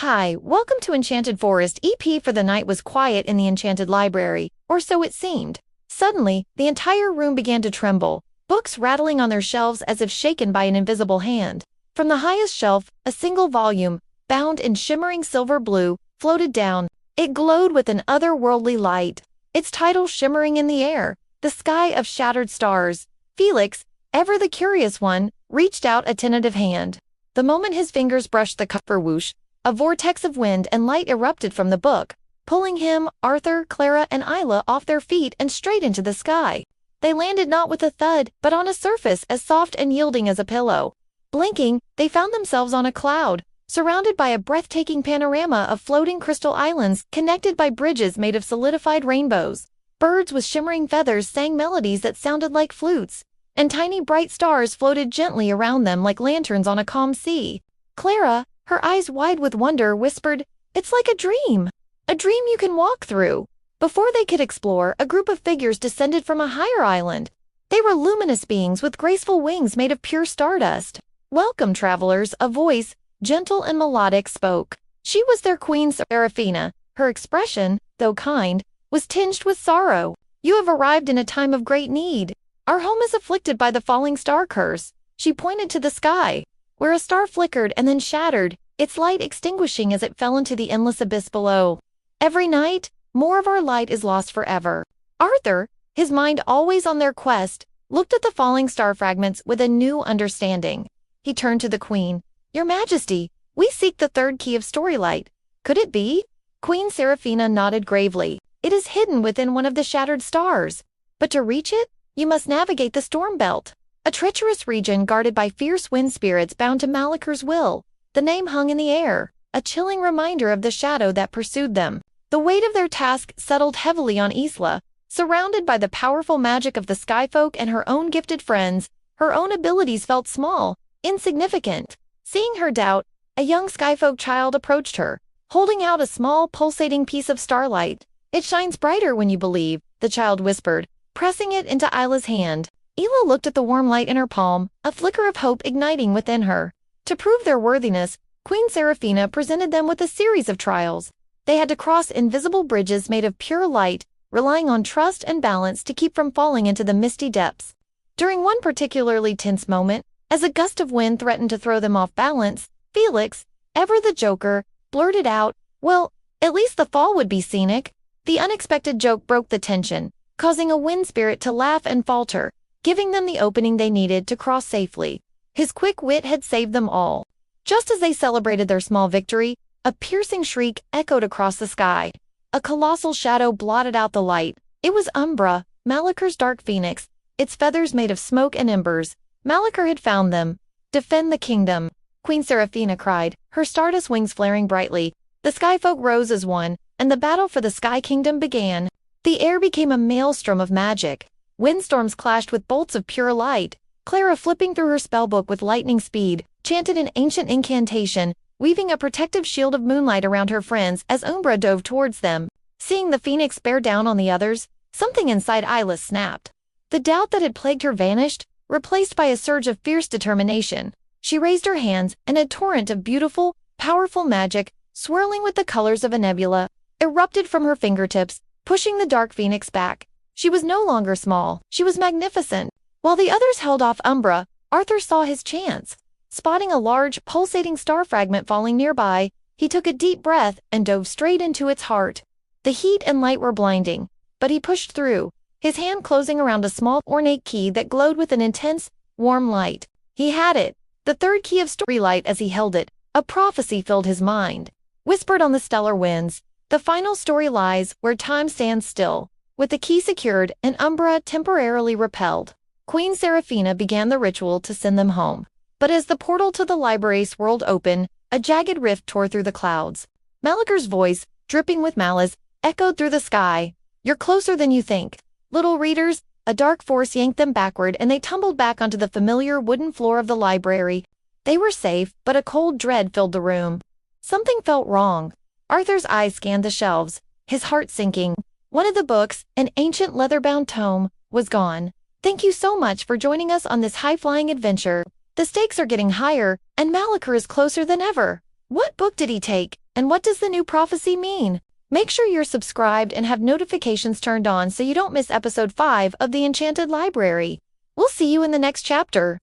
Hi, welcome to Enchanted Forest. EP for the night was quiet in the Enchanted Library, or so it seemed. Suddenly, the entire room began to tremble, books rattling on their shelves as if shaken by an invisible hand. From the highest shelf, a single volume, bound in shimmering silver blue, floated down. It glowed with an otherworldly light, its title shimmering in the air, The Sky of Shattered Stars. Felix, ever the curious one, reached out a tentative hand. The moment his fingers brushed the cover, whoosh, a vortex of wind and light erupted from the book, pulling him, Arthur, Clara, and Isla off their feet and straight into the sky. They landed not with a thud, but on a surface as soft and yielding as a pillow. Blinking, they found themselves on a cloud, surrounded by a breathtaking panorama of floating crystal islands connected by bridges made of solidified rainbows. Birds with shimmering feathers sang melodies that sounded like flutes, and tiny bright stars floated gently around them like lanterns on a calm sea. Clara, her eyes wide with wonder, whispered, "It's like a dream you can walk through." Before they could explore, a group of figures descended from a higher island. They were luminous beings with graceful wings made of pure stardust. "Welcome, travelers," a voice, gentle and melodic, spoke. She was their Queen Seraphina. Her expression, though kind, was tinged with sorrow. "You have arrived in a time of great need. Our home is afflicted by the falling star curse." She pointed to the sky, where a star flickered and then shattered, its light extinguishing as it fell into the endless abyss below. "Every night, more of our light is lost forever." Arthur, his mind always on their quest, looked at the falling star fragments with a new understanding. He turned to the Queen. "Your Majesty, we seek the Third Key of Storylight. Could it be?" Queen Seraphina nodded gravely. "It is hidden within one of the shattered stars. But to reach it, you must navigate the storm belt, a treacherous region guarded by fierce wind spirits bound to Malachar's will." The name hung in the air, a chilling reminder of the shadow that pursued them. The weight of their task settled heavily on Isla. Surrounded by the powerful magic of the Skyfolk and her own gifted friends, her own abilities felt small, insignificant. Seeing her doubt, a young Skyfolk child approached her, holding out a small, pulsating piece of starlight. "It shines brighter when you believe," the child whispered, pressing it into Isla's hand. Isla looked at the warm light in her palm, a flicker of hope igniting within her. To prove their worthiness, Queen Seraphina presented them with a series of trials. They had to cross invisible bridges made of pure light, relying on trust and balance to keep from falling into the misty depths. During one particularly tense moment, as a gust of wind threatened to throw them off balance, Felix, ever the joker, blurted out, "Well, at least the fall would be scenic." The unexpected joke broke the tension, causing a wind spirit to laugh and falter, giving them the opening they needed to cross safely. His quick wit had saved them all. Just as they celebrated their small victory, a piercing shriek echoed across the sky. A colossal shadow blotted out the light. It was Umbra, Malachar's dark phoenix, its feathers made of smoke and embers. Malachar had found them. "Defend the kingdom," Queen Seraphina cried, her stardust wings flaring brightly. The Skyfolk rose as one, and the battle for the Sky Kingdom began. The air became a maelstrom of magic. Windstorms clashed with bolts of pure light. Clara, flipping through her spellbook with lightning speed, chanted an ancient incantation, weaving a protective shield of moonlight around her friends as Umbra dove towards them. Seeing the phoenix bear down on the others, something inside Isla snapped. The doubt that had plagued her vanished, replaced by a surge of fierce determination. She raised her hands, and a torrent of beautiful, powerful magic, swirling with the colors of a nebula, erupted from her fingertips, pushing the dark phoenix back. She was no longer small, she was magnificent. While the others held off Umbra, Arthur saw his chance. Spotting a large, pulsating star fragment falling nearby, he took a deep breath and dove straight into its heart. The heat and light were blinding, but he pushed through, his hand closing around a small, ornate key that glowed with an intense, warm light. He had it, the Third Key of Storylight. As he held it, a prophecy filled his mind. Whispered on the stellar winds, the final story lies where time stands still. With the key secured and Umbra temporarily repelled, Queen Seraphina began the ritual to send them home. But as the portal to the library swirled open, a jagged rift tore through the clouds. Malachar's voice, dripping with malice, echoed through the sky. "You're closer than you think." Little readers, a dark force yanked them backward and they tumbled back onto the familiar wooden floor of the library. They were safe, but a cold dread filled the room. Something felt wrong. Arthur's eyes scanned the shelves, his heart sinking. One of the books, an ancient leather-bound tome, was gone. "Thank you so much for joining us on this high-flying adventure. The stakes are getting higher, and Malachar is closer than ever." "What book did he take, And what does the new prophecy mean? Make sure you're subscribed and have notifications turned on so you don't miss episode 5 of the Enchanted Library. We'll see you in the next chapter.